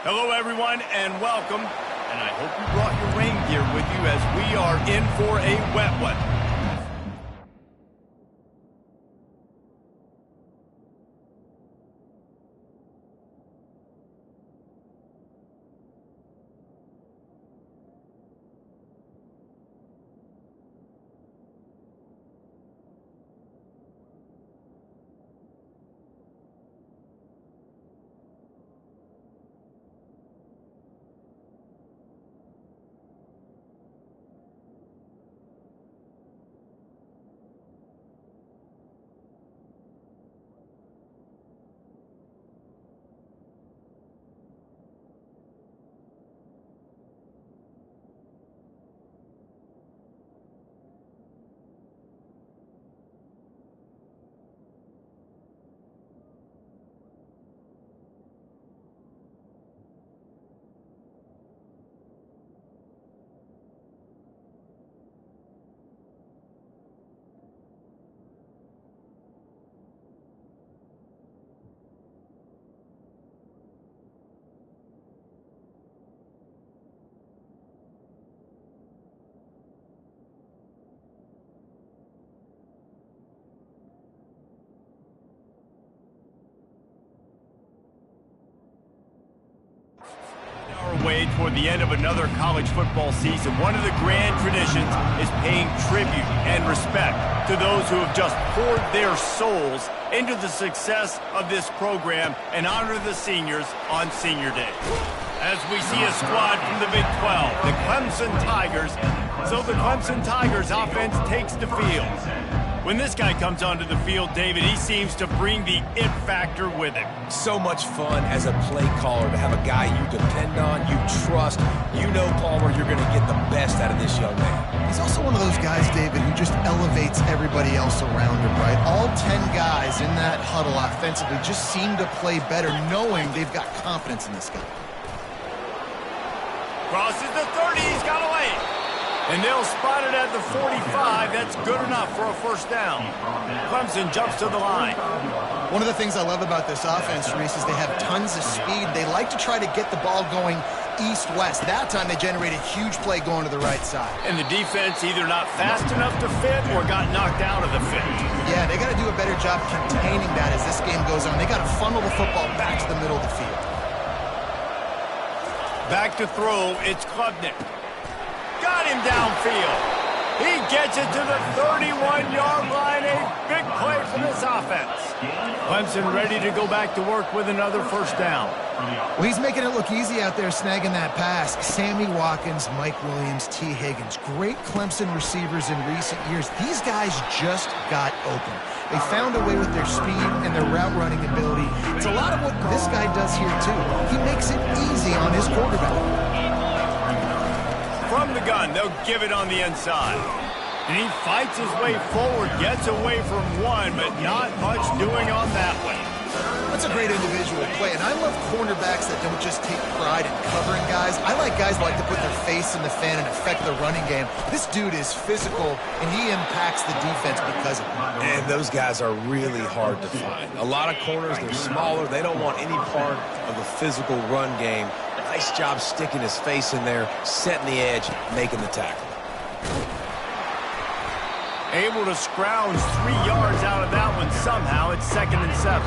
Hello, everyone, and welcome. And I hope you brought your rain gear with you as we are in for a wet one. Way toward the end of another college football season, one of the grand traditions is paying tribute and respect to those who have just poured their souls into the success of this program and honor the seniors on Senior Day. As we see a squad from the Big 12, the Clemson Tigers. So the Clemson Tigers offense takes the field. When this guy comes onto the field, David, he seems to bring the it factor with him. So much fun as a play caller to have a guy you depend on, you trust. You know, Palmer, you're going to get the best out of this young man. He's also one of those guys, David, who just elevates everybody else around him, right? All 10 guys in that huddle offensively just seem to play better knowing they've got confidence in this guy. Crosses the 30, he's got away. And they'll spot it at the 45. That's good enough for a first down. Clemson jumps to the line. One of the things I love about this offense, Reese, is they have tons of speed. They like to try to get the ball going east-west. That time they generated a huge play going to the right side. And the defense either not fast enough to fit or got knocked out of the fit. Yeah, they got to do a better job containing that as this game goes on. They got to funnel the football back to the middle of the field. Back to throw, it's Klubnik. Got him downfield. He gets it to the 31-yard line. A big play for this offense. Clemson ready to go back to work with another first down. Well, he's making it look easy out there snagging that pass. Sammy Watkins, Mike Williams, T. Higgins. Great Clemson receivers in recent years. These guys just got open. They found a way with their speed and their route running ability. It's a lot of what this guy does here, too. He makes it easy on his quarterback. From the gun, they'll give it on the inside. And he fights his way forward, gets away from one, but not much doing on that one. That's a great individual play, and I love cornerbacks that don't just take pride in covering guys. I like guys that like to put their face in the fan and affect the running game. This dude is physical, and he impacts the defense because of it. And those guys are really hard to find. A lot of corners, they're smaller. They don't want any part of the physical run game. Nice job sticking his face in there, setting the edge, making the tackle. Able to scrounge 3 yards out of that one somehow. It's 2nd and 7.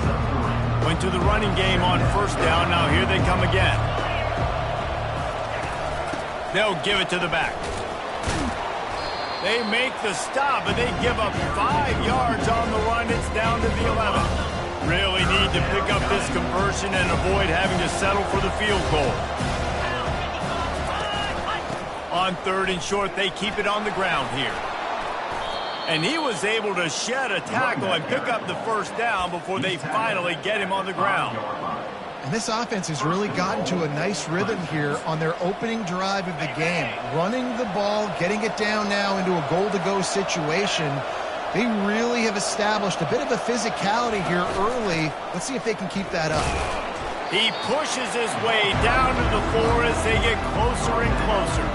Went to the running game on first down. Now here they come again. They'll give it to the back. They make the stop, but they give up 5 yards on the run. It's down to the 11. Really need to pick up this conversion and avoid having to settle for the field goal. On 3rd and short, they keep it on the ground here. And he was able to shed a tackle and pick up the first down before they finally get him on the ground. And this offense has really gotten to a nice rhythm here on their opening drive of the game. Running the ball, getting it down now into a goal-to-go situation. They really have established a bit of a physicality here early. Let's see if they can keep that up. He pushes his way down to the floor as they get closer and closer.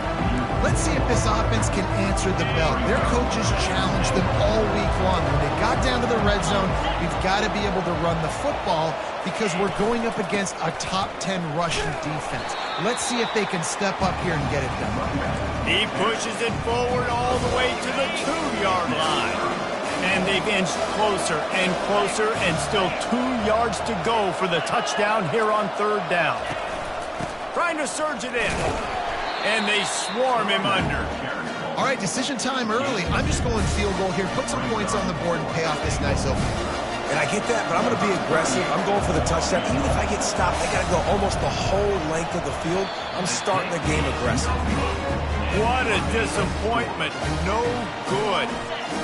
Let's see if this offense can answer the bell. Their coaches challenged them all week long. When they got down to the red zone, we've got to be able to run the football because we're going up against a top 10 rushing defense. Let's see if they can step up here and get it done. He pushes it forward all the way to the 2-yard line. And they've inched closer and closer, and still 2 yards to go for the touchdown here on 3rd down. Trying to surge it in. And they swarm him under. All right, decision time early. I'm just going field goal here. Put some points on the board and pay off this nice opening. And I get that, but I'm going to be aggressive. I'm going for the touchdown. Even if I get stopped, I got to go almost the whole length of the field. I'm starting the game aggressive. What a disappointment. No good.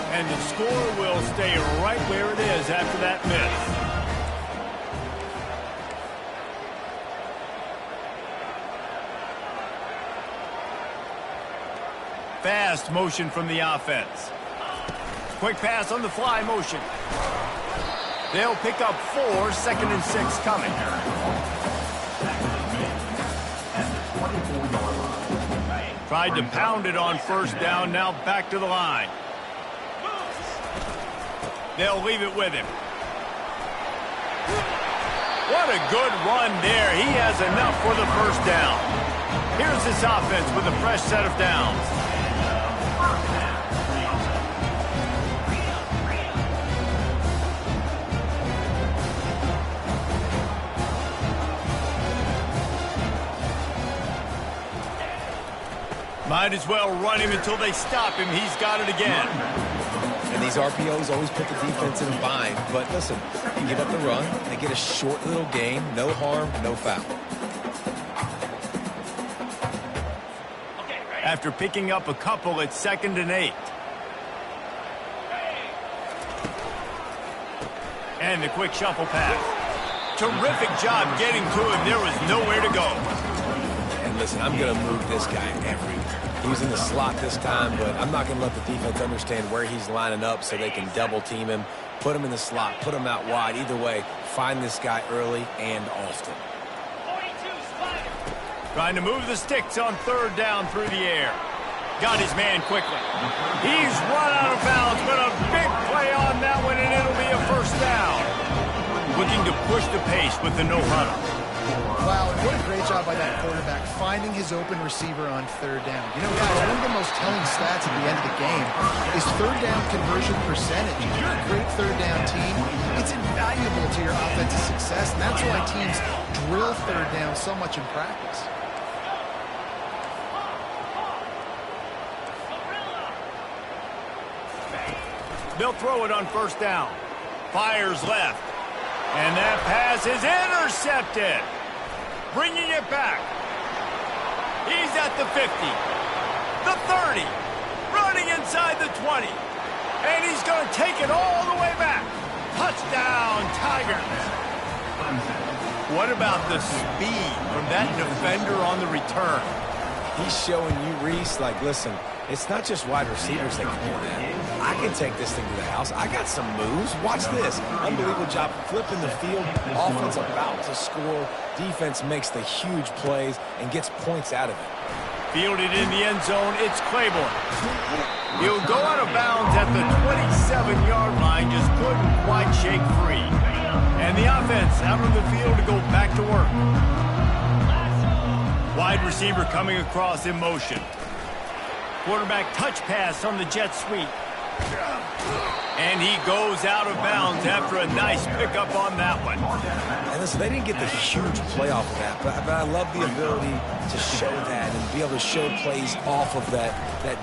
And the score will stay right where it is after that miss. Fast motion from the offense. Quick pass on the fly motion. They'll pick up 4, 2nd and 6 coming. Tried to pound it on 1st down, now back to the line. They'll leave it with him. What a good run there. He has enough for the 1st down. Here's this offense with a fresh set of downs. Might as well run him until they stop him. He's got it again. And these RPOs always put the defense in a bind. But listen, you give up the run, they get a short little gain, no harm, no foul. After picking up a couple, it's 2nd and 8. And the quick shuffle pass. Terrific job getting to him. There was nowhere to go. And listen, I'm going to move this guy everywhere. He was in the slot this time, but I'm not going to let the defense understand where he's lining up so they can double team him, put him in the slot, put him out wide. Either way, find this guy early and often. Trying to move the sticks on 3rd down through the air. Got his man quickly. He's run out of bounds, but a big play on that one, and it'll be a 1st down. Looking to push the pace with the no huddle. Wow, and what a great job by that quarterback, finding his open receiver on 3rd down. You know, guys, one of the most telling stats at the end of the game is 3rd down conversion percentage. If you're a great 3rd down team, it's invaluable to your offensive success, and that's why teams drill 3rd down so much in practice. They'll throw it on 1st down. Fires left. And that pass is intercepted. Bringing it back. He's at the 50. The 30. Running inside the 20. And he's going to take it all the way back. Touchdown, Tigers. What about the speed from that defender on the return? He's showing you, Reese, like, listen, it's not just wide receivers that can do that. I can take this thing to the house. I got some moves. Watch this. Unbelievable job flipping the field. Offense about to score. Defense makes the huge plays and gets points out of it. Fielded in the end zone, it's Claiborne. He'll go out of bounds at the 27-yard line, just couldn't quite shake free. And the offense out on the field to go back to work. Wide receiver coming across in motion. Quarterback touch pass on the jet sweep. And he goes out of bounds after a nice pickup on that one. And listen, they didn't get the huge play off of that, but I love the ability to show that and be able to show plays off of that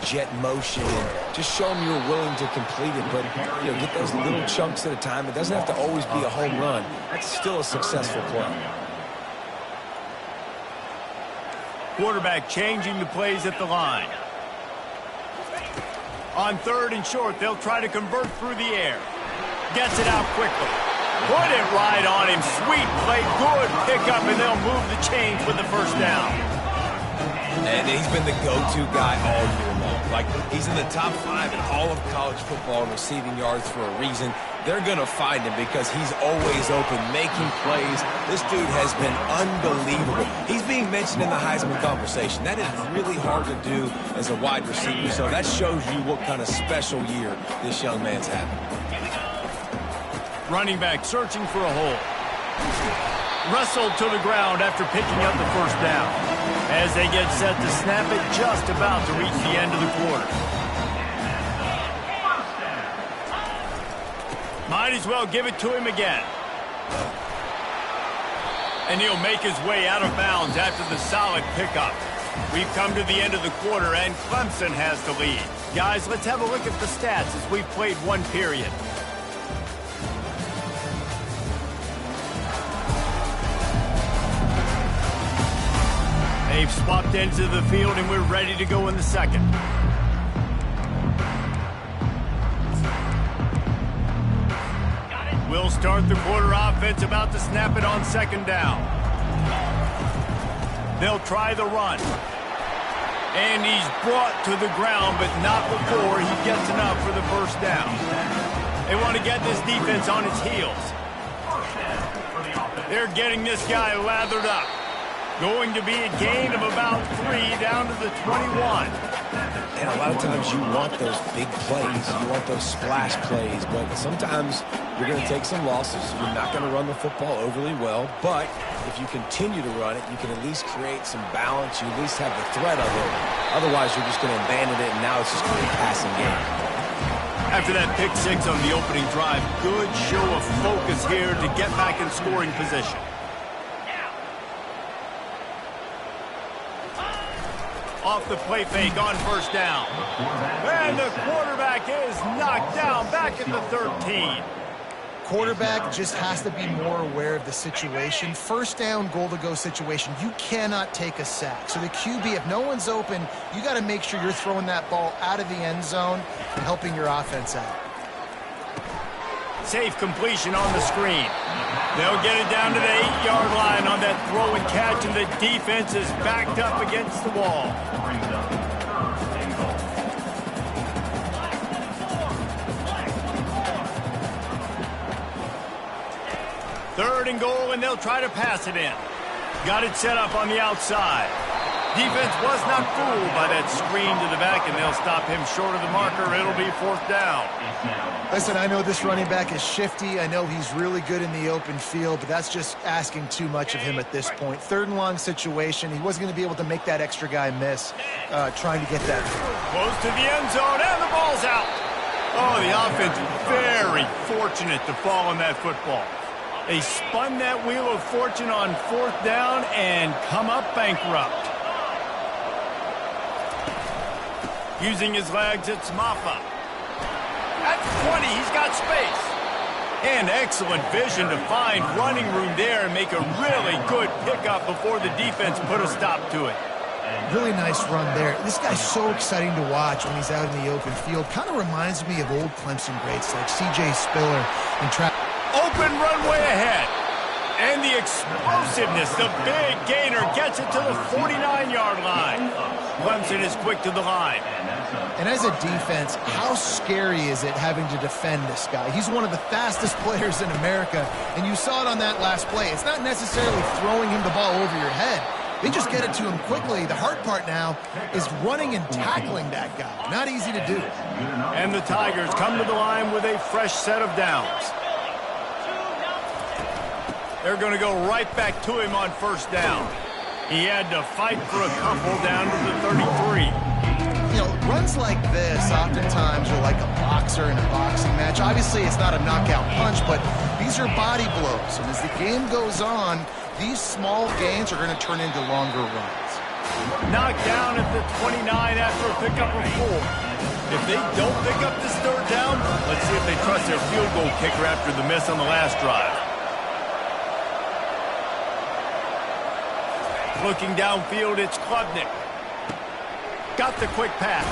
jet motion and just show them you're willing to complete it. But, you know, get those little chunks at a time. It doesn't have to always be a home run. That's still a successful play. Quarterback changing the plays at the line. On 3rd and short, they'll try to convert through the air. Gets it out quickly. Put it right on him. Sweet play, good pickup, and they'll move the chains with the 1st down. And he's been the go-to guy all year long. Like, he's in the top 5 in all of college football in receiving yards for a reason. they're going to find him because he's always open, making plays. This dude has been unbelievable. He's being mentioned in the Heisman conversation. That is really hard to do as a wide receiver, so that shows you what kind of special year this young man's having. Running back searching for a hole. Wrestled to the ground after picking up the first down. As they get set to snap it, just about to reach the end of the quarter. Might as well give it to him again. And he'll make his way out of bounds after the solid pickup. We've come to the end of the quarter, and Clemson has the lead. Guys, let's have a look at the stats as we've played one period. They've swapped into the field, and we're ready to go in the second. We'll start the quarter offense, about to snap it on second down. They'll try the run. And he's brought to the ground, but not before he gets enough for the first down. They want to get this defense on its heels. They're getting this guy lathered up. Going to be a gain of about 3 down to the 21. And a lot of times you want those big plays. You want those splash plays. But sometimes you're going to take some losses. You're not going to run the football overly well. But if you continue to run it, you can at least create some balance. You at least have the threat of it. Otherwise, you're just going to abandon it, and now it's just going to be a passing game. After that pick six on the opening drive, good show of focus here to get back in scoring position. Off the play fake on first down. And the quarterback is knocked down back at the 13. Quarterback just has to be more aware of the situation. First down, goal-to-go situation. You cannot take a sack. So the QB, if no one's open, you got to make sure you're throwing that ball out of the end zone and helping your offense out. Safe completion on the screen. They'll get it down to the 8-yard line on that throw and catch, and the defense is backed up against the wall. Third and goal, and they'll try to pass it in. Got it set up on the outside. Defense was not fooled by that screen to the back, and they'll stop him short of the marker. It'll be fourth down. Listen, I know this running back is shifty. I know he's really good in the open field, but that's just asking too much of him at this point. Third and long situation. He wasn't going to be able to make that extra guy miss trying to get that through. Close to the end zone, and the ball's out. Oh, the offense very fortunate to fall on that football. They spun that wheel of fortune on fourth down and come up bankrupt. Using his legs, it's Maffa. At 20, he's got space. And excellent vision to find running room there and make a really good pickup before the defense put a stop to it. Really nice run there. This guy's so exciting to watch when he's out in the open field. Kind of reminds me of old Clemson greats like C.J. Spiller and Travis. Open runway ahead. And the explosiveness, the big gainer gets it to the 49-yard line. Clemson is quick to the line. And as a defense, how scary is it having to defend this guy? He's one of the fastest players in America, and you saw it on that last play. It's not necessarily throwing him the ball over your head. They just get it to him quickly. The hard part now is running and tackling that guy. Not easy to do. And the Tigers come to the line with a fresh set of downs. They're going to go right back to him on first down. He had to fight for a couple down to the 33. You know, runs like this oftentimes are like a boxer in a boxing match. Obviously, it's not a knockout punch, but these are body blows. And as the game goes on, these small gains are going to turn into longer runs. Knocked down at the 29 after a pickup of 4. If they don't pick up this third down, let's see if they trust their field goal kicker after the miss on the last drive. Looking downfield, it's Klubnik. Got the quick pass.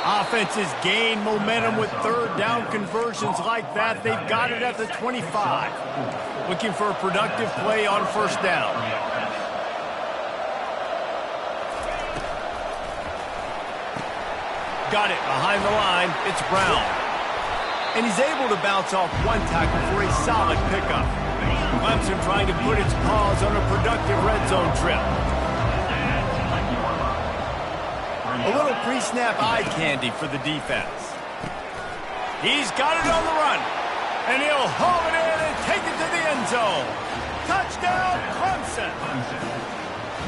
Offenses gain momentum with third down conversions like that. They've got it at the 25. Looking for a productive play on first down. Got it behind the line. It's Brown. And he's able to bounce off one tackle for a solid pickup. Clemson trying to put its paws on a productive red zone trip. A little pre-snap eye candy for the defense. He's got it on the run. And he'll haul it in and take it to the end zone. Touchdown, Clemson.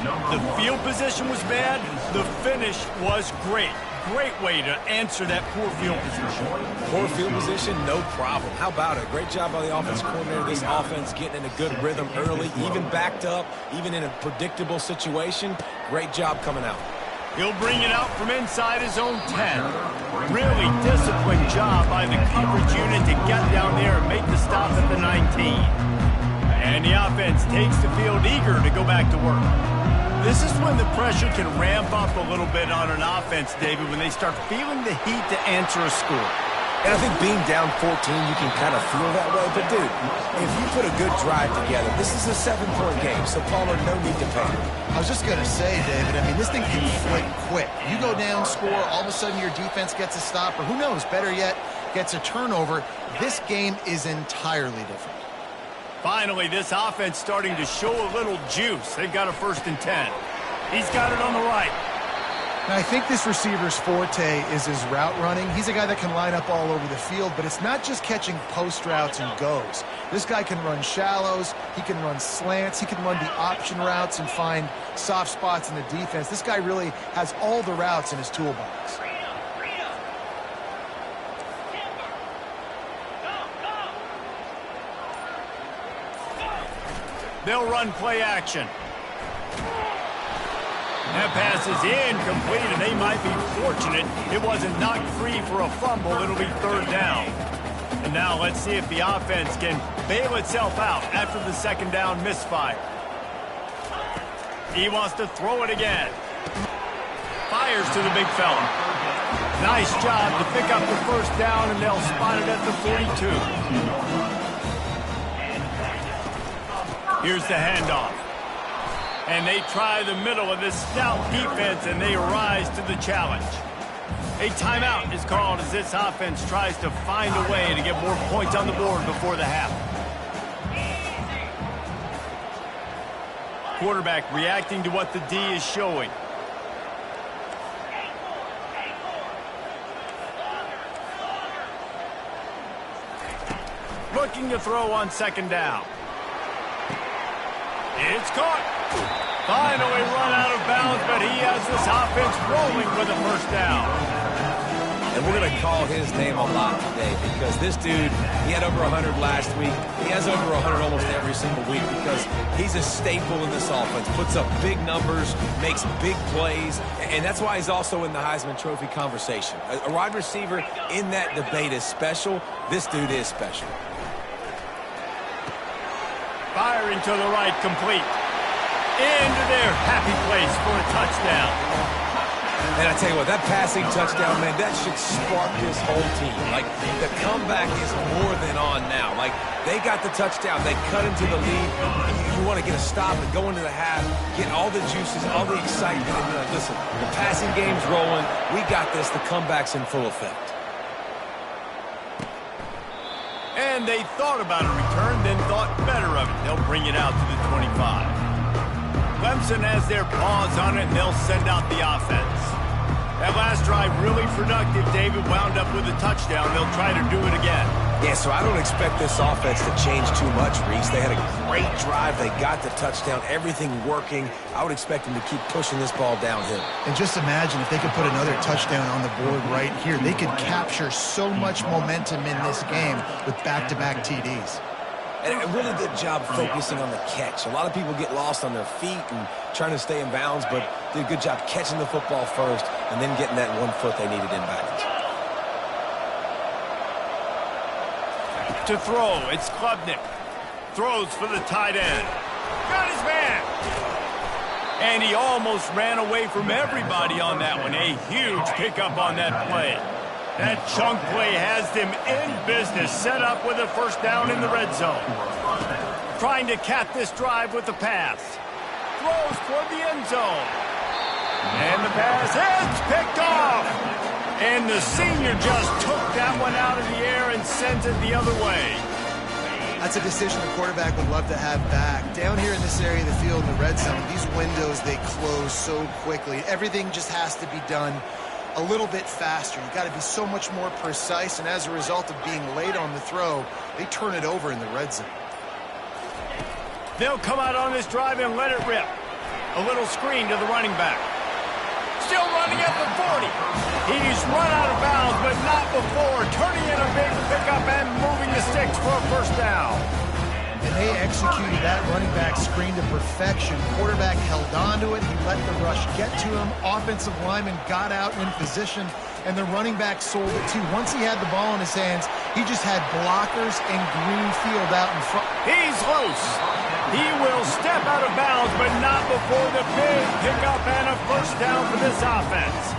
The field position was bad. The finish was great. Great way to answer that poor field position. Poor field position, no problem. How about it? Great job by the offense coordinator. This offense getting in a good rhythm early, even backed up, even in a predictable situation. Great job coming out. He'll bring it out from inside his own 10. Really disciplined job by the coverage unit to get down there and make the stop at the 19. And the offense takes the field eager to go back to work. This is when the pressure can ramp up a little bit on an offense, David, when they start feeling the heat to answer a score. And I think being down 14, you can kind of feel that way. But, dude, if you put a good drive together, this is a 7-point game, so Palmer, no need to panic. I was just going to say, David, I mean, this thing can flip quick. You go down, score, all of a sudden your defense gets a stop, or who knows, better yet, gets a turnover. This game is entirely different. Finally, this offense starting to show a little juice. They've got a 1st and 10. He's got it on the right. Now, I think this receiver's forte is his route running. He's a guy that can line up all over the field, but it's not just catching post routes and goes. This guy can run shallows, he can run slants, he can run the option routes and find soft spots in the defense. This guy really has all the routes in his toolbox. They'll run play action. That pass is incomplete, and they might be fortunate it wasn't knocked free for a fumble. It'll be 3rd down. And now let's see if the offense can bail itself out after the 2nd down misfire. He wants to throw it again. Fires to the big fella. Nice job to pick up the 1st down, and they'll spot it at the 42. Here's the handoff. And they try the middle of this stout defense, and they rise to the challenge. A timeout is called as this offense tries to find a way to get more points on the board before the half. Quarterback reacting to what the D is showing. Looking to throw on 2nd down. It's caught. Finally run out of bounds, but he has this offense rolling for the 1st down. And we're going to call his name a lot today because this dude, he had over 100 last week. He has over 100 almost every single week because he's a staple in this offense. Puts up big numbers, makes big plays, and that's why he's also in the Heisman Trophy conversation. A wide receiver in that debate is special. This dude is special. Firing to the right, complete. Into their happy place for a touchdown. And I tell you what, that passing touchdown, man, that should spark this whole team. Like, the comeback is more than on now. Like, they got the touchdown. They cut into the lead. You want to get a stop and go into the half, get all the juices, all the excitement. And you're like, listen, the passing game's rolling. We got this. The comeback's in full effect. And they thought about a return, then thought better of it. They'll bring it out to the 25. Clemson has their paws on it, and they'll send out the offense. That last drive really productive. David wound up with a touchdown. They'll try to do it again. Yeah, so I don't expect this offense to change too much, Reese. They had a great drive. They got the touchdown, everything working. I would expect them to keep pushing this ball downhill. And just imagine if they could put another touchdown on the board right here. They could capture so much momentum in this game with back-to-back TDs. And a really good job focusing on the catch. A lot of people get lost on their feet and trying to stay in bounds, but did a good job catching the football first and then getting that 1 foot they needed in bounds. To throw, it's Klubnik. Throws for the tight end. Got his man. And he almost ran away from everybody on that one. A huge pickup on that play. That chunk play has them in business, set up with a 1st down in the red zone. Trying to cap this drive with the pass. Throws toward the end zone. And the pass is picked off. And the senior just took that one out of the air and sent it the other way. That's a decision the quarterback would love to have back. Down here in this area of the field in the red zone, these windows, they close so quickly. Everything just has to be done a little bit faster. You got to be so much more precise, and as a result of being late on the throw, they turn it over in the red zone. They'll come out on this drive and let it rip. A little screen to the running back. Still running at the 40. He's run out of bounds, but not before turning in a big pickup and moving the sticks for a first down. And they executed that running back screen to perfection. Quarterback held on to it. He let the rush get to him. Offensive lineman got out in position, and the running back sold it too. Once he had the ball in his hands, he just had blockers and green field out in front. He's loose. He will step out of bounds, but not before the big pickup and a first down for this offense.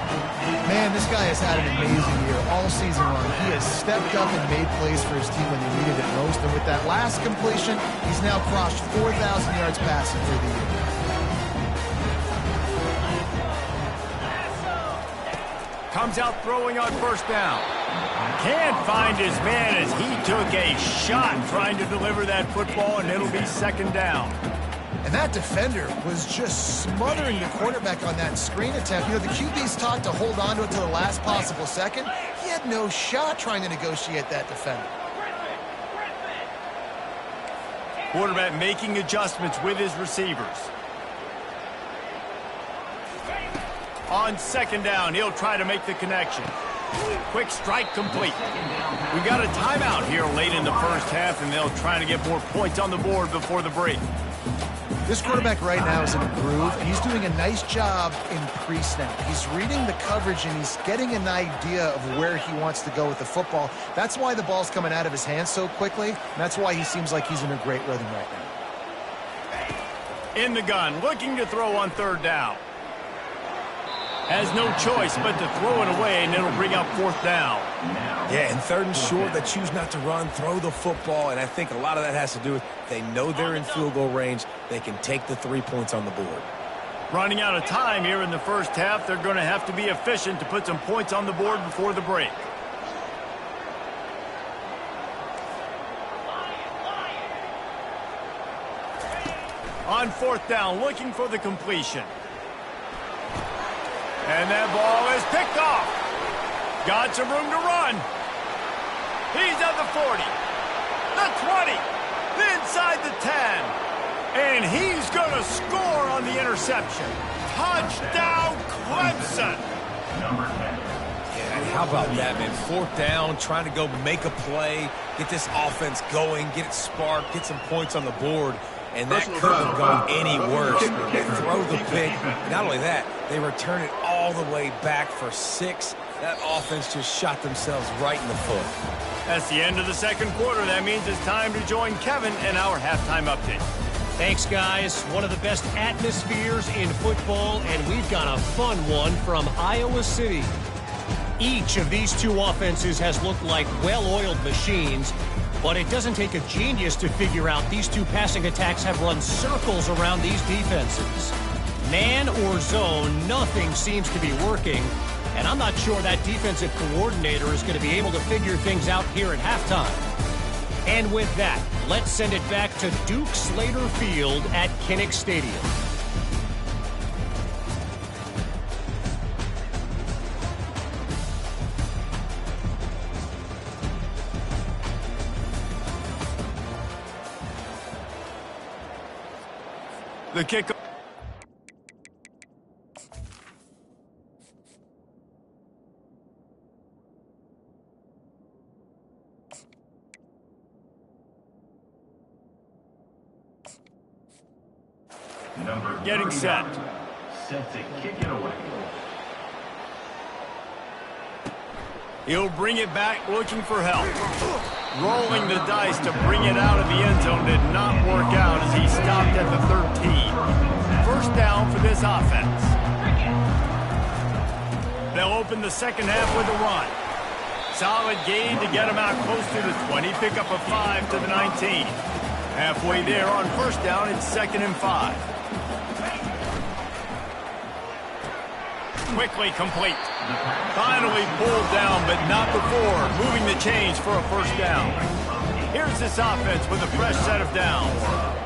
Man, this guy has had an amazing year all season long. He has stepped up and made plays for his team when they needed it most. And with that last completion, he's now crossed 4,000 yards passing for the year. Comes out throwing on first down. Can't find his man as he took a shot trying to deliver that football, and it'll be second down. And that defender was just smothering the quarterback on that screen attempt. You know, the QB's taught to hold on to it to the last possible second. He had no shot trying to negotiate that defender. Quarterback making adjustments with his receivers. On second down, he'll try to make the connection. Quick strike complete. We got a timeout here late in the first half, and they'll try to get more points on the board before the break. This quarterback right now is in a groove, and he's doing a nice job in pre-snap. He's reading the coverage, and he's getting an idea of where he wants to go with the football. That's why the ball's coming out of his hands so quickly, and that's why he seems like he's in a great rhythm right now. In the gun, looking to throw on third down. Has no choice but to throw it away, and it'll bring up fourth down. Yeah, and third and short, they choose not to run, throw the football, and I think a lot of that has to do with they know they're in field goal range. They can take the 3 points on the board. Running out of time here in the first half, they're going to have to be efficient to put some points on the board before the break. On fourth down, looking for the completion. And that ball is picked off. Got some room to run. He's at the 40, the 20, inside the 10. And he's going to score on the interception. Touchdown, Clemson. Yeah, how about that, man? Fourth down, trying to go make a play, get this offense going, get it sparked, get some points on the board. And that couldn't have gone any worse. They throw the pick. Not only that, they return it all the way back for 6. That offense just shot themselves right in the foot. That's the end of the second quarter. That means it's time to join Kevin in our halftime update. Thanks, guys. One of the best atmospheres in football, and we've got a fun one from Iowa City. Each of these two offenses has looked like well-oiled machines, but it doesn't take a genius to figure out these two passing attacks have run circles around these defenses. Man or zone, nothing seems to be working, and I'm not sure that defensive coordinator is going to be able to figure things out here at halftime. And with that, let's send it back to Duke Slater Field at Kinnick Stadium. The kick. Getting set. Set to kick it away. He'll bring it back looking for help. Rolling the dice to bring it out of the end zone did not work out as he stopped at the 13. First down for this offense. They'll open the second half with a run. Solid gain to get him out close to the 20. Pick up a 5 to the 19. Halfway there on first down, it's 2nd and 5. quickly complete. Finally pulled down, but not before moving the chains for a first down. Here's this offense with a fresh set of downs.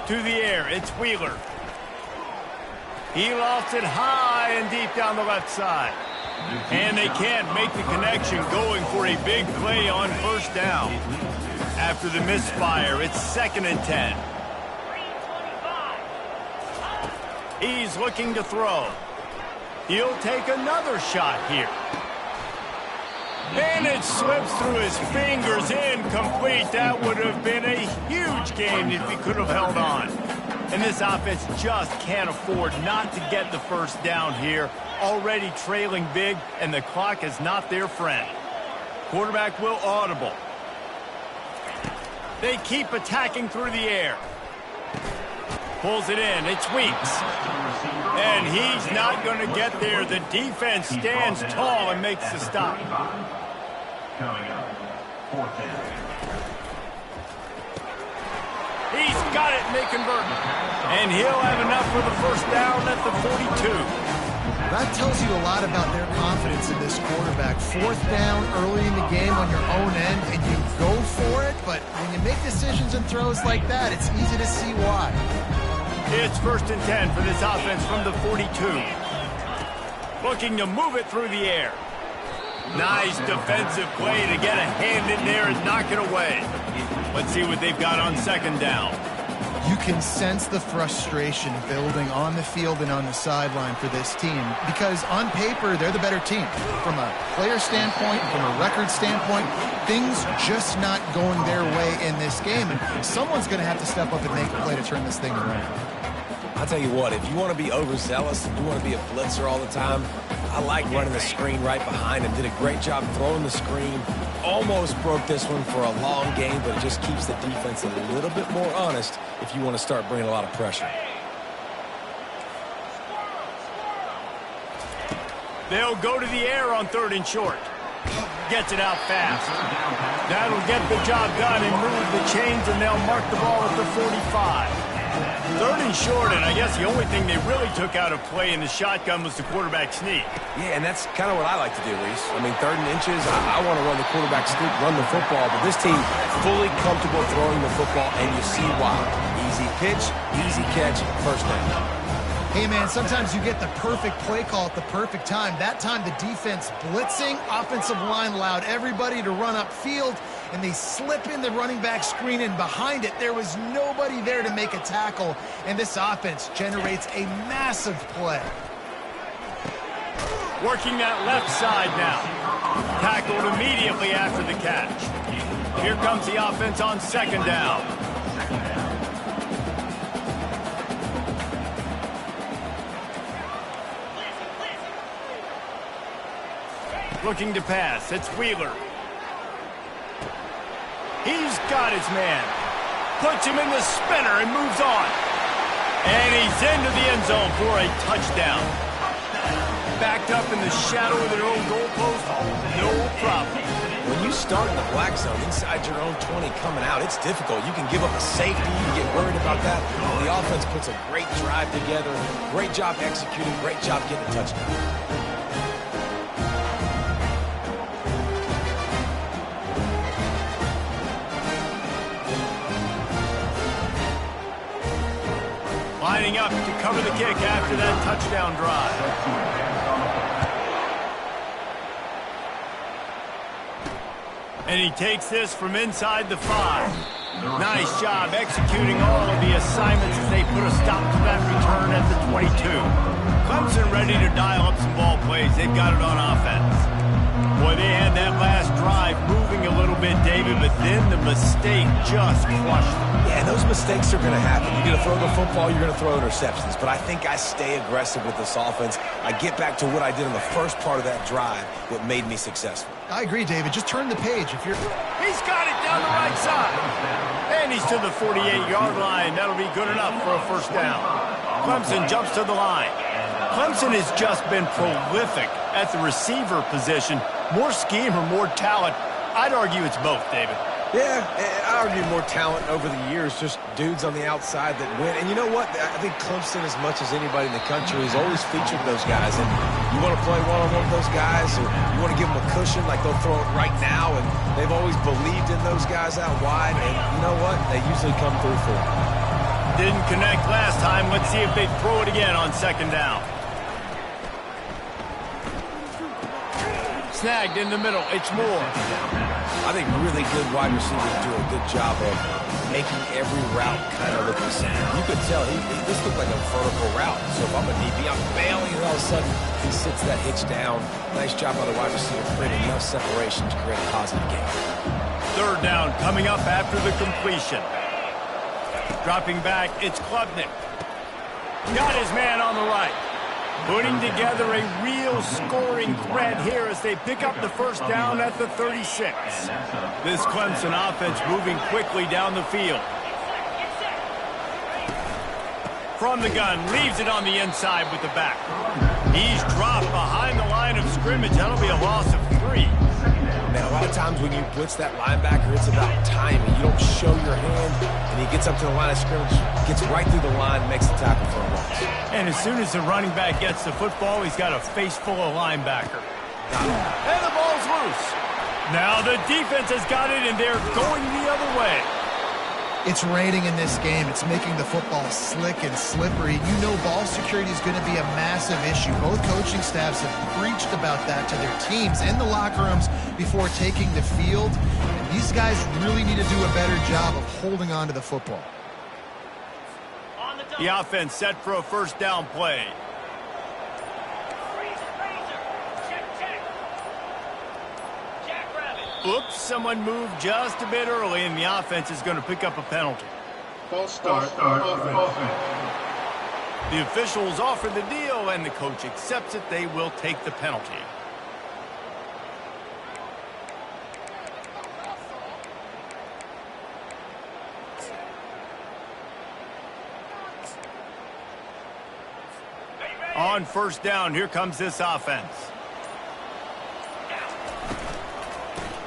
To the air, it's Wheeler. He lofts it high and deep down the left side. And they can't make the connection going for a big play on first down. After the misfire, it's 2nd and 10. He's looking to throw. He'll take another shot here. And it slips through his fingers, incomplete. That would have been a huge gain if he could have held on. And this offense just can't afford not to get the first down here. Already trailing big, and the clock is not their friend. Quarterback will audible. They keep attacking through the air. Pulls it in. It's Weeks. And he's not going to get there. The defense stands tall and makes the stop. Coming up, 4th down. He's got it, and they convert. And he'll have enough for the first down at the 42. That tells you a lot about their confidence in this quarterback. 4th down early in the game on your own end, and you go for it, but when you make decisions and throws like that, it's easy to see why. It's 1st and 10 for this offense from the 42. Looking to move it through the air. Nice defensive play to get a hand in there and knock it away. Let's see what they've got on 2nd down. You can sense the frustration building on the field and on the sideline for this team because on paper, they're the better team. From a player standpoint, from a record standpoint, things just not going their way in this game. And someone's going to have to step up and make a play to turn this thing around. I'll tell you what, if you want to be overzealous, if you want to be a blitzer all the time, I like running the screen right behind him. Did a great job throwing the screen. Almost broke this one for a long game, but it just keeps the defense a little bit more honest if you want to start bringing a lot of pressure. They'll go to the air on 3rd and short. Gets it out fast. That'll get the job done and move the chains, and they'll mark the ball at the 45. 3rd and short, and I guess the only thing they really took out of play in the shotgun was the quarterback sneak. Yeah, and that's kind of what I like to do, Reese. I mean, 3rd and inches, I want to run the quarterback sneak, run the football, but this team fully comfortable throwing the football, and you see why. Easy pitch, easy catch, first down. Hey, man, sometimes you get the perfect play call at the perfect time. That time, the defense blitzing, offensive line allowed everybody to run upfield, and they slip in the running back screen, and behind it, there was nobody there to make a tackle, and this offense generates a massive play. Working that left side now. Tackled immediately after the catch. Here comes the offense on 2nd down. Looking to pass. It's Wheeler. He's got his man. Puts him in the spinner and moves on. And he's into the end zone for a touchdown. Backed up in the shadow of their own goalpost, no problem. When you start in the black zone inside your own 20 coming out, it's difficult. You can give up a safety. You can get worried about that. The offense puts a great drive together. Great job executing. Great job getting a touchdown. Lining up to cover the kick after that touchdown drive. And he takes this from inside the 5. Nice job executing all of the assignments as they put a stop to that return at the 22. Clemson ready to dial up some ball plays. They've got it on offense. Boy, they had that last drive moving a little bit, David, but then the mistake just crushed them. Yeah, and those mistakes are going to happen. You're going to throw the football, you're going to throw interceptions. But I think I stay aggressive with this offense. I get back to what I did in the first part of that drive that made me successful. I agree, David. Just turn the page. If you're... He's got it down the right side. And he's to the 48-yard line. That'll be good enough for a first down. Clemson jumps to the line. Clemson has just been prolific at the receiver position. More scheme or more talent? I'd argue it's both, David. Yeah, I argue more talent over the years, just dudes on the outside that win. And you know what? I think Clemson, as much as anybody in the country, has always featured those guys. And you want to play one-on-one with those guys, or you want to give them a cushion like they'll throw it right now. And they've always believed in those guys out wide. And you know what? They usually come through for them. Didn't connect last time. Let's see if they throw it again on second down. Snagged in the middle. It's Moore. I think really good wide receivers do a good job of making every route kind of look the same. You could tell this looked like a vertical route. So if I'm a DB, I'm bailing, and all of a sudden he sits that hitch down. Nice job by the wide receiver, creating enough separation to create a positive game. Third down coming up after the completion. Dropping back, it's Klubnik. Got his man on the right. Putting together a real scoring threat here as they pick up the first down at the 36. This Clemson offense moving quickly down the field. From the gun, leaves it on the inside with the back. He's dropped behind the line of scrimmage. That'll be a loss of 3. Man, a lot of times when you blitz that linebacker, it's about timing. You don't show your hand, and he gets up to the line of scrimmage, gets right through the line, makes the tackle for a loss. And as soon as the running back gets the football, he's got a face full of linebacker. And the ball's loose. Now the defense has got it, and they're going the other way. It's raining in this game. It's making the football slick and slippery. You know ball security is going to be a massive issue. Both coaching staffs have preached about that to their teams in the locker rooms before taking the field. And these guys really need to do a better job of holding on to the football. The offense set for a first down play. Oops, someone moved just a bit early, and the offense is going to pick up a penalty. False start. Offense. The officials offer the deal, and the coach accepts it. They will take the penalty. On first down, here comes this offense.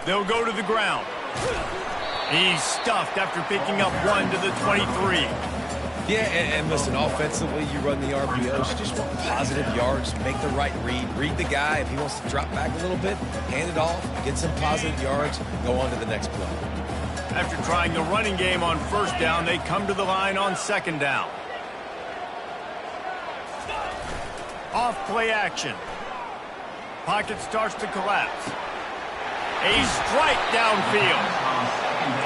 They'll go to the ground. He's stuffed after picking up 1 to the 23. Yeah, and listen, offensively, you run the RPOs. You just want positive yards, make the right read the guy. If he wants to drop back a little bit, hand it off, get some positive yards, go on to the next play. After trying the running game on first down, they come to the line on second down. Off play action. Pocket starts to collapse. A strike downfield.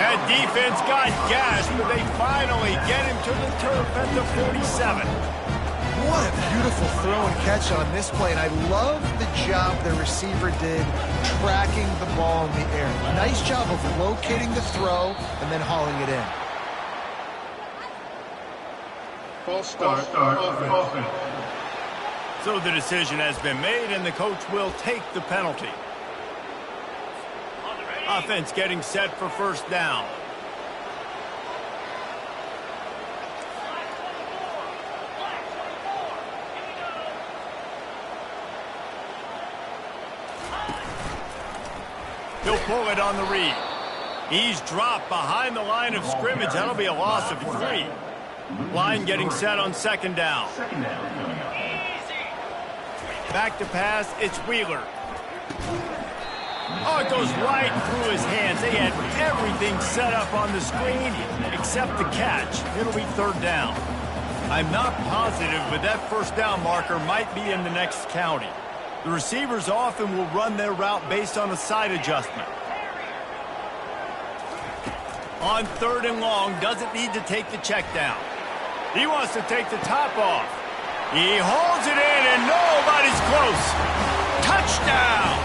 That defense got gashed, but they finally get him to the turf at the 47. What a beautiful throw and catch on this play, and I love the job the receiver did tracking the ball in the air. Nice job of locating the throw and then hauling it in. False start. Offense. So the decision has been made, and the coach will take the penalty. Offense getting set for first down. He'll pull it on the read. He's dropped behind the line of scrimmage. That'll be a loss of 3. Line getting set on second down. Back to pass, it's Wheeler. Oh, it goes right through his hands. They had everything set up on the screen except the catch. It'll be third down. I'm not positive, but that first down marker might be in the next county. The receivers often will run their route based on a side adjustment. On third and long, doesn't need to take the check down. He wants to take the top off. He holds it in, and nobody's close. Touchdown!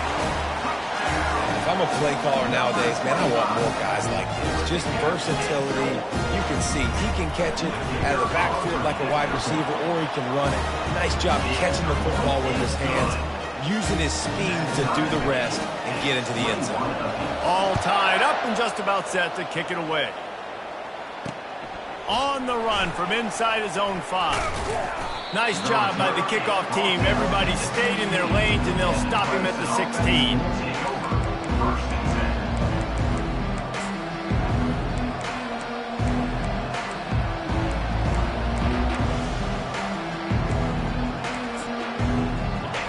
If I'm a play caller nowadays, man, I want more guys like this. Just versatility. You can see he can catch it out of the backfield like a wide receiver, or he can run it. Nice job catching the football with his hands, using his speed to do the rest and get into the end zone. All tied up and just about set to kick it away. On the run from inside his own 5. Nice job by the kickoff team. Everybody stayed in their lanes, and they'll stop him at the 16.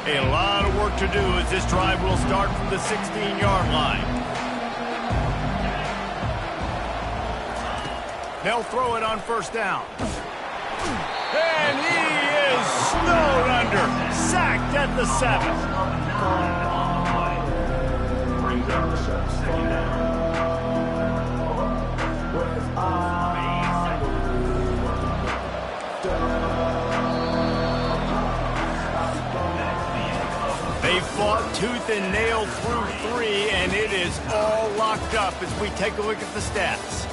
A lot of work to do as this drive will start from the 16-yard line. They'll throw it on first down. And he is snowed under. Sacked at the 7. Brings up the 2nd down. They fought tooth and nail through 3, and it is all locked up as we take a look at the stats.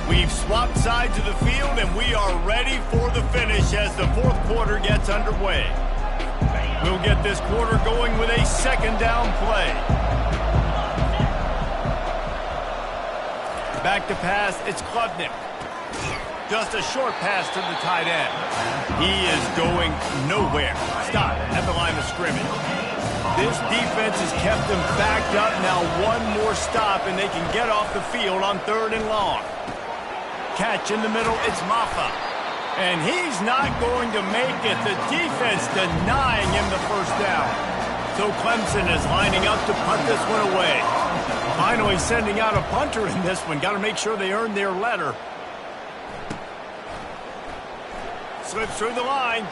We've swapped sides of the field, and we are ready for the finish as the 4th quarter gets underway. We'll get this quarter going with a 2nd down play. Back to pass, it's Klubnik. Just a short pass to the tight end. He is going nowhere. Stop at the line of scrimmage. This defense has kept them backed up. Now one more stop, and they can get off the field on 3rd and long. Catch in the middle, it's Maffa. And he's not going to make it. The defense denying him the 1st down. So Clemson is lining up to punt this one away. Finally sending out a punter in this one. Got to make sure they earn their letter. Slips through the line.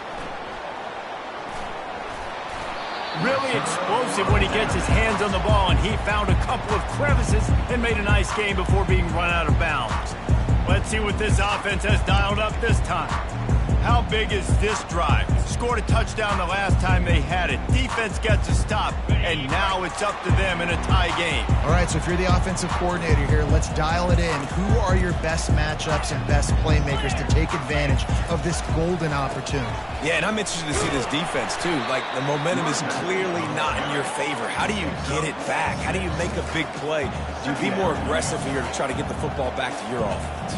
Really explosive when he gets his hands on the ball, and he found a couple of crevices and made a nice game before being run out of bounds. Let's see what this offense has dialed up this time. How big is this drive? Scored a touchdown the last time they had it. Defense gets a stop, and now it's up to them in a tie game. All right, so if you're the offensive coordinator here, let's dial it in. Who are your best matchups and best playmakers to take advantage of this golden opportunity? Yeah, and I'm interested to see this defense, too. Like, the momentum is clearly not in your favor. How do you get it back? How do you make a big play? Do you be more aggressive here to try to get the football back to your offense?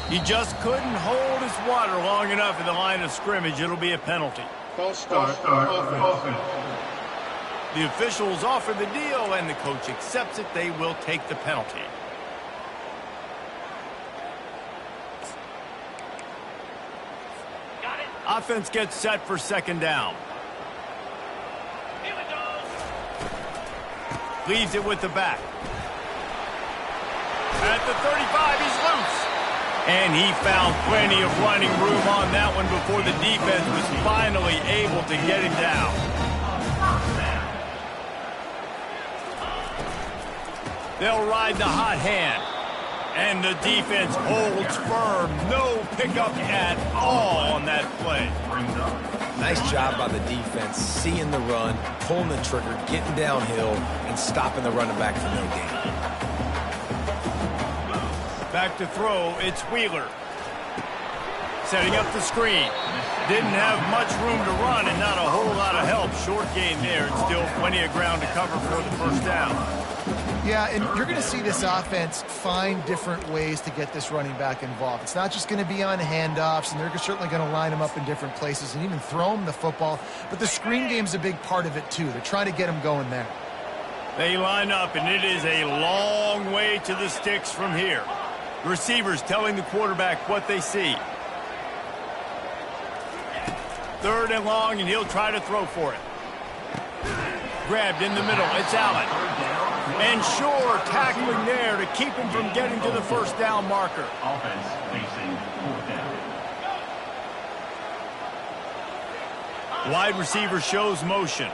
He just couldn't hold his water long enough in the line of scrimmage. It'll be a penalty. False start offense. The officials offer the deal, and the coach accepts it. They will take the penalty. Offense gets set for 2nd down. Leaves it with the back. At the 35, he's loose. And he found plenty of running room on that one before the defense was finally able to get him down. They'll ride the hot hand. And the defense holds firm. No pickup at all on that play. Nice job by the defense, seeing the run, pulling the trigger, getting downhill, and stopping the running back for no gain. Back to throw, it's Wheeler. Setting up the screen. Didn't have much room to run and not a whole lot of help. Short gain there, and still plenty of ground to cover for the 1st down. Yeah, and you're going to see this offense find different ways to get this running back involved. It's not just going to be on handoffs, and they're certainly going to line him up in different places and even throw him the football. But the screen game's a big part of it, too. They're trying to get him going there. They line up, and it is a long way to the sticks from here. Receivers telling the quarterback what they see. 3rd and long, and he'll try to throw for it. Grabbed in the middle. It's Allen. And Shore tackling there to keep him from getting to the 1st down marker. Offense facing 4th down. Wide receiver shows motion.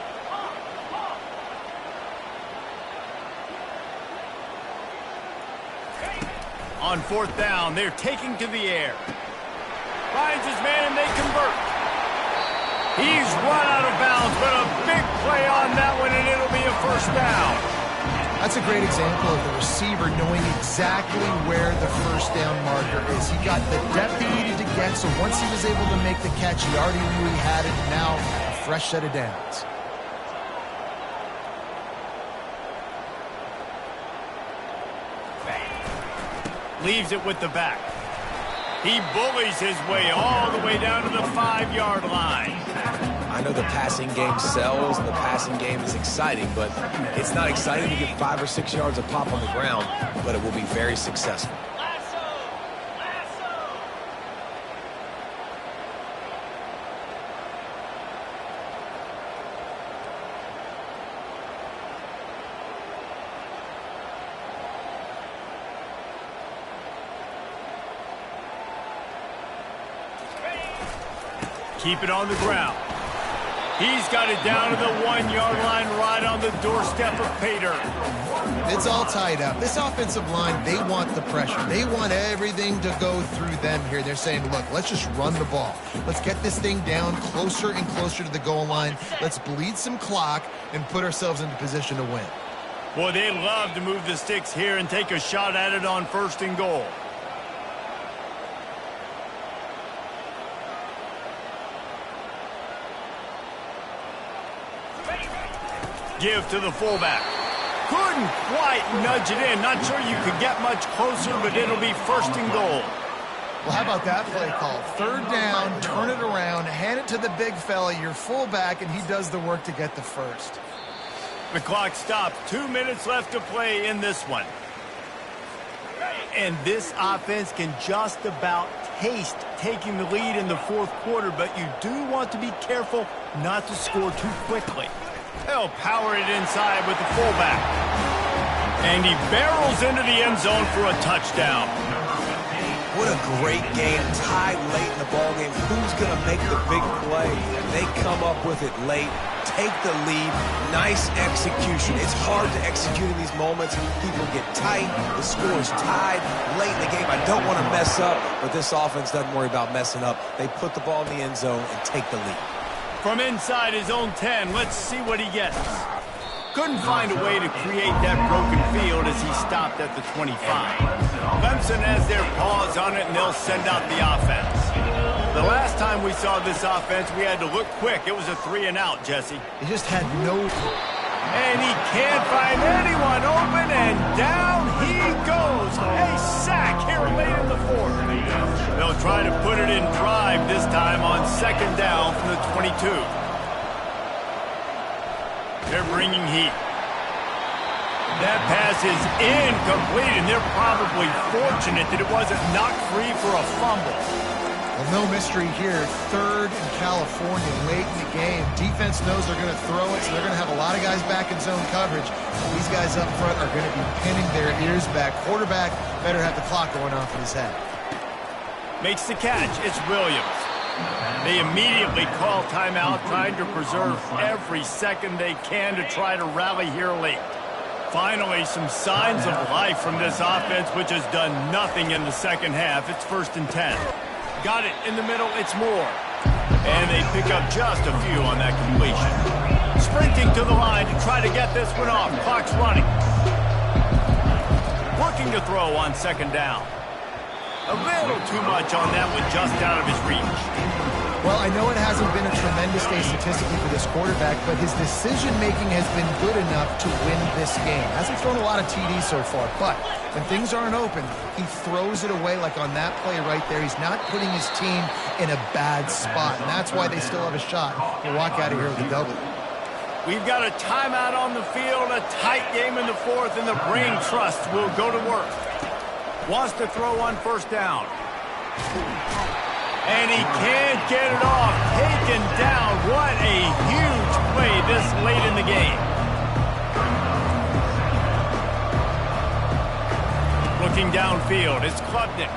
On 4th down, they're taking to the air. Finds his man, and they convert. He's run out of bounds, but a big play on that one, and it'll be a 1st down. That's a great example of the receiver knowing exactly where the first down marker is. He got the depth he needed to get, so once he was able to make the catch, he already knew he had it, and now a fresh set of downs. Leaves it with the back. He bullies his way all the way down to the 5-yard line. I know the passing game sells and the passing game is exciting, but it's not exciting to get 5 or 6 yards of pop on the ground, but it will be very successful. Keep it on the ground. He's got it down to the 1-yard line right on the doorstep of Pater. It's all tied up. This offensive line, they want the pressure. They want everything to go through them here. They're saying, look, let's just run the ball. Let's get this thing down closer and closer to the goal line. Let's bleed some clock and put ourselves into position to win. Boy, they love to move the sticks here and take a shot at it on 1st and goal. Give to the fullback. Couldn't quite nudge it in. Not sure you could get much closer, but it'll be 1st and goal. Well, how about that play call? 3rd down, turn it around, hand it to the big fella, your fullback, and he does the work to get the first. The clock stops. 2 minutes left to play in this one. And this offense can just about taste taking the lead in the 4th quarter, but you do want to be careful not to score too quickly. They'll power it inside with the fullback. And he barrels into the end zone for a touchdown. What a great game, tied late in the ball game. Who's going to make the big play? They come up with it late, take the lead, nice execution. It's hard to execute in these moments. People get tight, the score is tied late in the game. I don't want to mess up, but this offense doesn't worry about messing up. They put the ball in the end zone and take the lead. From inside his own 10, let's see what he gets. Couldn't find a way to create that broken field as he stopped at the 25. Clemson has their paws on it, and they'll send out the offense. The last time we saw this offense, we had to look quick. It was a 3-and-out, Jesse. He just had no... And he can't find anyone open, and down he goes. A sack here late in the 4th. They'll try to put it in drive this time on 2nd down from the 22. They're bringing heat. That pass is incomplete, and they're probably fortunate that it wasn't knocked free for a fumble. Well, no mystery here. 3rd in California late in the game. Defense knows they're going to throw it, so they're going to have a lot of guys back in zone coverage. These guys up front are going to be pinning their ears back. Quarterback better have the clock going off in his head. Makes the catch. It's Williams. They immediately call timeout, trying to preserve every second they can to try to rally here late. Finally, some signs of life from this offense, which has done nothing in the 2nd half. It's 1st and 10. Got it in the middle. It's Moore. And they pick up just a few on that completion. Sprinting to the line to try to get this one off. Clock's running. Looking to throw on 2nd down. A little too much on that one, just out of his reach. Well, I know it hasn't been a tremendous day statistically for this quarterback, but his decision-making has been good enough to win this game. Hasn't thrown a lot of TDs so far, but when things aren't open, he throws it away like on that play right there. He's not putting his team in a bad spot, and that's why they still have a shot to walk out of here with a W. We've got a timeout on the field, a tight game in the 4th, and the Brain Trust will go to work. Wants to throw on 1st down. And he can't get it off. Taken down. What a huge play this late in the game. Looking downfield, it's Klubnik.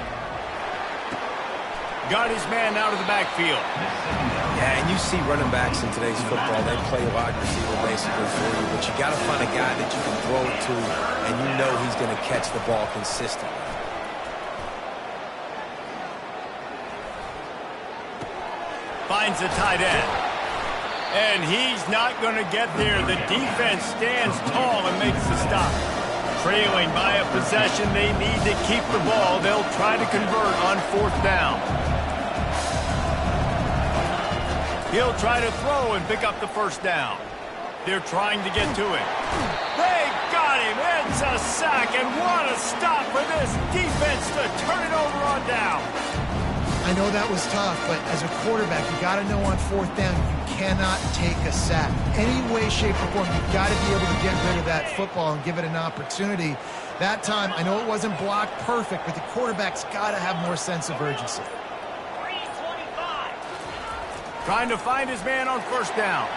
Got his man out of the backfield. Yeah, and you see running backs in today's football, they play wide receiver basically for you, but you got to find a guy that you can throw it to, and you know he's going to catch the ball consistently. Finds the tight end. And he's not going to get there. The defense stands tall and makes the stop. Trailing by a possession, they need to keep the ball. They'll try to convert on 4th down. He'll try to throw and pick up the 1st down. They're trying to get to it. They got him. It's a sack, and what a stop for this defense to turn it over on down. I know that was tough, but as a quarterback, you got to know on 4th down, you cannot take a sack. Any way, shape, or form, you've got to be able to get rid of that football and give it an opportunity. That time, I know it wasn't blocked perfect, but the quarterback's got to have more sense of urgency. Trying to find his man on 1st down.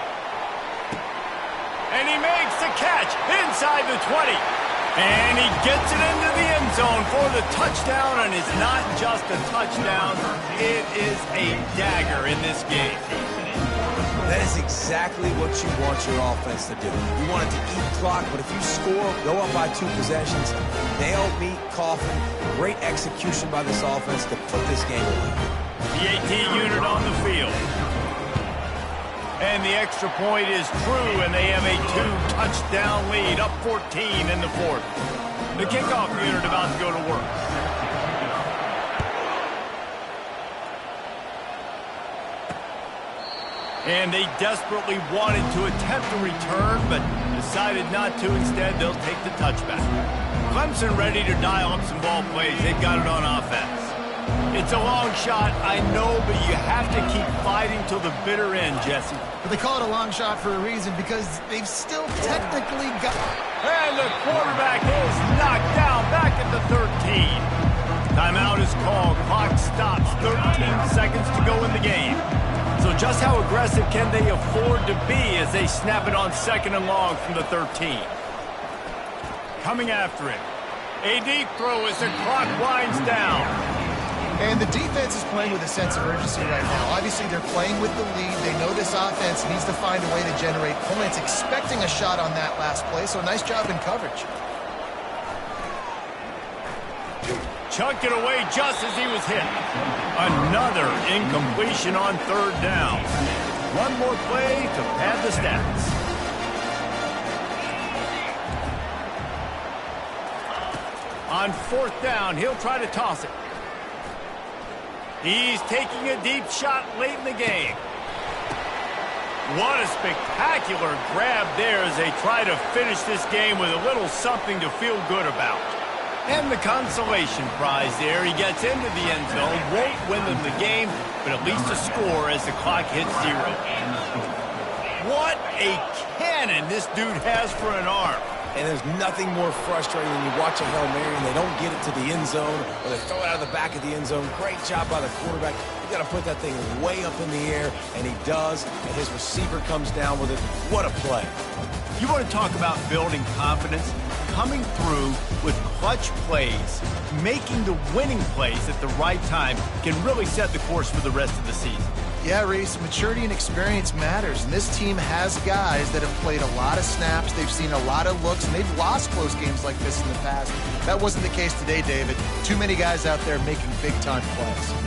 And he makes the catch inside the 20. And he gets it into the end zone for the touchdown, and it's not just a touchdown, it is a dagger in this game. That is exactly what you want your offense to do. You want it to eat clock, but if you score, go up by 2 possessions, nail, meet, coffin, great execution by this offense to put this game away. The 18 unit on the field. And the extra point is true, and they have a 2-touchdown lead, up 14 in the 4th. The kickoff unit about to go to work. And they desperately wanted to attempt a return, but decided not to. Instead, they'll take the touchback. Clemson ready to dial up some ball plays. They've got it on offense. It's a long shot, I know, but you have to keep fighting till the bitter end, Jesse. But they call it a long shot for a reason, because they've still technically got... And the quarterback is knocked down back at the 13. Timeout is called. Clock stops. 13 seconds to go in the game. So just how aggressive can they afford to be as they snap it on 2nd and long from the 13? Coming after it. A deep throw as the clock winds down. And the defense is playing with a sense of urgency right now. Obviously, they're playing with the lead. They know this offense needs to find a way to generate points, expecting a shot on that last play, so nice job in coverage. Chunked it away just as he was hit. Another incompletion on 3rd down. One more play to pad the stats. On 4th down, he'll try to toss it. He's taking a deep shot late in the game. What a spectacular grab there as they try to finish this game with a little something to feel good about. And the consolation prize there. He gets into the end zone, won't win them the game, but at least a score as the clock hits 0. What a cannon this dude has for an arm. And there's nothing more frustrating than you watch a Hail Mary and they don't get it to the end zone, or they throw it out of the back of the end zone. Great job by the quarterback. You got to put that thing way up in the air, and he does, and his receiver comes down with it. What a play. You want to talk about building confidence? Coming through with clutch plays, making the winning plays at the right time can really set the course for the rest of the season. Yeah, Reese, maturity and experience matters, and this team has guys that have played a lot of snaps, they've seen a lot of looks, and they've lost close games like this in the past. That wasn't the case today, David. Too many guys out there making big-time plays.